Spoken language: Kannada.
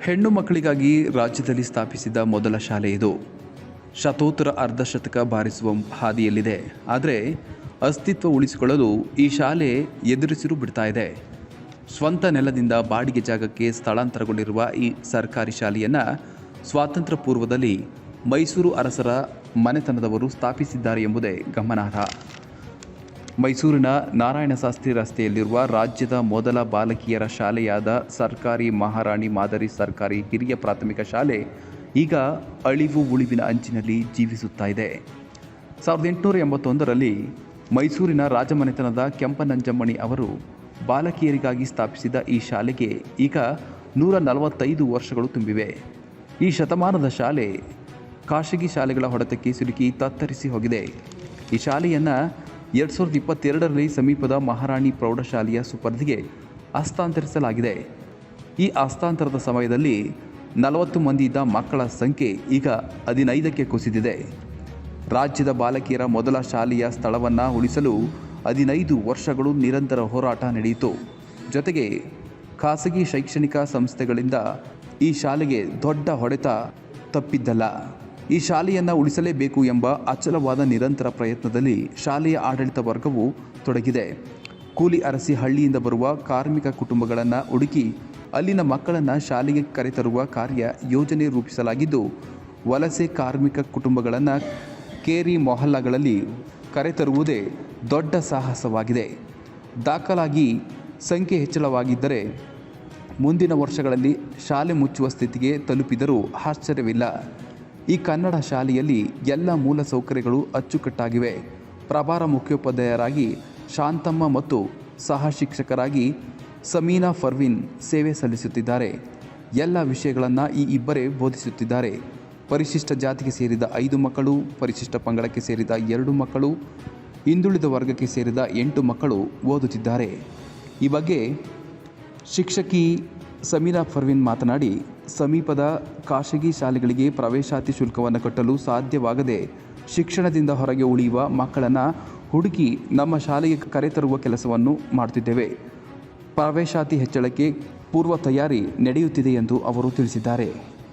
ಹೆಣ್ಣು ಮಕ್ಕಳಿಗಾಗಿ ರಾಜ್ಯದಲ್ಲಿ ಸ್ಥಾಪಿಸಿದ ಮೊದಲ ಶಾಲೆ ಇದು. ಶತೋತ್ತರ ಅರ್ಧಶತಕ ಬಾರಿಸುವ ಹಾದಿಯಲ್ಲಿದೆ. ಆದರೆ ಅಸ್ತಿತ್ವ ಉಳಿಸಿಕೊಳ್ಳಲು ಈ ಶಾಲೆ ಎದುರಿಸಿರು ಬಿಡ್ತಾ ಇದೆ. ಸ್ವಂತ ನೆಲದಿಂದ ಬಾಡಿಗೆ ಜಾಗಕ್ಕೆ ಸ್ಥಳಾಂತರಗೊಂಡಿರುವ ಈ ಸರ್ಕಾರಿ ಶಾಲೆಯನ್ನು ಸ್ವಾತಂತ್ರ್ಯ ಪೂರ್ವದಲ್ಲಿ ಮೈಸೂರು ಅರಸರ ಮನೆತನದವರು ಸ್ಥಾಪಿಸಿದ್ದಾರೆ ಎಂಬುದೇ ಗಮನಾರ್ಹ. ಮೈಸೂರಿನ ನಾರಾಯಣಶಾಸ್ತ್ರಿ ರಸ್ತೆಯಲ್ಲಿರುವ ರಾಜ್ಯದ ಮೊದಲ ಬಾಲಕಿಯರ ಶಾಲೆಯಾದ ಸರ್ಕಾರಿ ಮಹಾರಾಣಿ ಮಾದರಿ ಸರ್ಕಾರಿ ಹಿರಿಯ ಪ್ರಾಥಮಿಕ ಶಾಲೆ ಈಗ ಅಳಿವು ಉಳಿವಿನ ಅಂಚಿನಲ್ಲಿ ಜೀವಿಸುತ್ತಾ ಇದೆ. 1881ರಲ್ಲಿ ಮೈಸೂರಿನ ರಾಜಮನೆತನದ ಕೆಂಪನಂಜಮ್ಮಣಿ ಅವರು ಬಾಲಕಿಯರಿಗಾಗಿ ಸ್ಥಾಪಿಸಿದ ಈ ಶಾಲೆಗೆ ಈಗ 145 ವರ್ಷಗಳು ತುಂಬಿವೆ. ಈ ಶತಮಾನದ ಶಾಲೆ ಖಾಸಗಿ ಶಾಲೆಗಳ ಹೊಡೆತಕ್ಕೆ ಸಿಲುಕಿ ತತ್ತರಿಸಿ ಹೋಗಿದೆ. ಈ ಶಾಲೆಯನ್ನು 2022ರಲ್ಲಿ ಸಮೀಪದ ಮಹಾರಾಣಿ ಪ್ರೌಢಶಾಲೆಯ ಸುಪರ್ದಿಗೆ ಹಸ್ತಾಂತರಿಸಲಾಗಿದೆ. ಈ ಹಸ್ತಾಂತರದ ಸಮಯದಲ್ಲಿ 40 ಮಂದಿ ಇದ್ದ ಮಕ್ಕಳ ಸಂಖ್ಯೆ ಈಗ 15ಕ್ಕೆ ಕುಸಿದಿದೆ. ರಾಜ್ಯದ ಬಾಲಕಿಯರ ಮೊದಲ ಶಾಲೆಯ ಸ್ಥಳವನ್ನು ಉಳಿಸಲು 15 ವರ್ಷಗಳು ನಿರಂತರ ಹೋರಾಟ ನಡೆಯಿತು. ಜೊತೆಗೆ ಖಾಸಗಿ ಶೈಕ್ಷಣಿಕ ಸಂಸ್ಥೆಗಳಿಂದ ಈ ಶಾಲೆಗೆ ದೊಡ್ಡ ಹೊಡೆತ ತಪ್ಪಿದ್ದಲ್ಲ. ಈ ಶಾಲೆಯನ್ನು ಉಳಿಸಲೇಬೇಕು ಎಂಬ ಅಚಲವಾದ ನಿರಂತರ ಪ್ರಯತ್ನದಲ್ಲಿ ಶಾಲೆಯ ಆಡಳಿತ ವರ್ಗವು ತೊಡಗಿದೆ. ಕೂಲಿ ಅರಸಿ ಹಳ್ಳಿಯಿಂದ ಬರುವ ಕಾರ್ಮಿಕ ಕುಟುಂಬಗಳನ್ನು ಹುಡುಕಿ ಅಲ್ಲಿನ ಮಕ್ಕಳನ್ನು ಶಾಲೆಗೆ ಕರೆತರುವ ಕಾರ್ಯ ಯೋಜನೆ ರೂಪಿಸಲಾಗಿದ್ದು, ವಲಸೆ ಕಾರ್ಮಿಕ ಕುಟುಂಬಗಳನ್ನು ಕೇರಿ ಮೊಹಲ್ಲಾಗಳಲ್ಲಿ ಕರೆತರುವುದೇ ದೊಡ್ಡ ಸಾಹಸವಾಗಿದೆ. ದಾಖಲಾಗಿ ಸಂಖ್ಯೆ ಹೆಚ್ಚಳವಾಗಿದ್ದರೆ ಮುಂದಿನ ವರ್ಷಗಳಲ್ಲಿ ಶಾಲೆ ಮುಚ್ಚುವ ಸ್ಥಿತಿಗೆ ತಲುಪಿದರೂ ಆಶ್ಚರ್ಯವಿಲ್ಲ. ಈ ಕನ್ನಡ ಶಾಲೆಯಲ್ಲಿ ಎಲ್ಲ ಮೂಲ ಸೌಕರ್ಯಗಳು ಅಚ್ಚುಕಟ್ಟಾಗಿವೆ. ಪ್ರಭಾರ ಮುಖ್ಯೋಪಾಧ್ಯಾಯರಾಗಿ ಶಾಂತಮ್ಮ ಮತ್ತು ಸಹ ಶಿಕ್ಷಕರಾಗಿ ಸಮೀನಾ ಫರ್ವಿನ್ ಸೇವೆ ಸಲ್ಲಿಸುತ್ತಿದ್ದಾರೆ. ಎಲ್ಲ ವಿಷಯಗಳನ್ನು ಈ ಇಬ್ಬರೇ ಬೋಧಿಸುತ್ತಿದ್ದಾರೆ. ಪರಿಶಿಷ್ಟ ಜಾತಿಗೆ ಸೇರಿದ 5 ಮಕ್ಕಳು, ಪರಿಶಿಷ್ಟ ಪಂಗಡಕ್ಕೆ ಸೇರಿದ 2 ಮಕ್ಕಳು, ಹಿಂದುಳಿದ ವರ್ಗಕ್ಕೆ ಸೇರಿದ 8 ಮಕ್ಕಳು ಓದುತ್ತಿದ್ದಾರೆ. ಈ ಬಗ್ಗೆ ಶಿಕ್ಷಕಿ ಸಮೀನಾ ಫರ್ವಿನ್ ಮಾತನಾಡಿ, ಸಮೀಪದ ಖಾಸಗಿ ಶಾಲೆಗಳಿಗೆ ಪ್ರವೇಶಾತಿ ಶುಲ್ಕವನ್ನು ಕಟ್ಟಲು ಸಾಧ್ಯವಾಗದೆ ಶಿಕ್ಷಣದಿಂದ ಹೊರಗೆ ಉಳಿಯುವ ಮಕ್ಕಳನ್ನು ಹುಡುಕಿ ನಮ್ಮ ಶಾಲೆಗೆ ಕರೆತರುವ ಕೆಲಸವನ್ನು ಮಾಡುತ್ತಿದ್ದೇವೆ. ಪ್ರವೇಶಾತಿ ಹೆಚ್ಚಳಕ್ಕೆ ಪೂರ್ವ ತಯಾರಿ ನಡೆಯುತ್ತಿದೆ ಎಂದು ಅವರು ತಿಳಿಸಿದ್ದಾರೆ.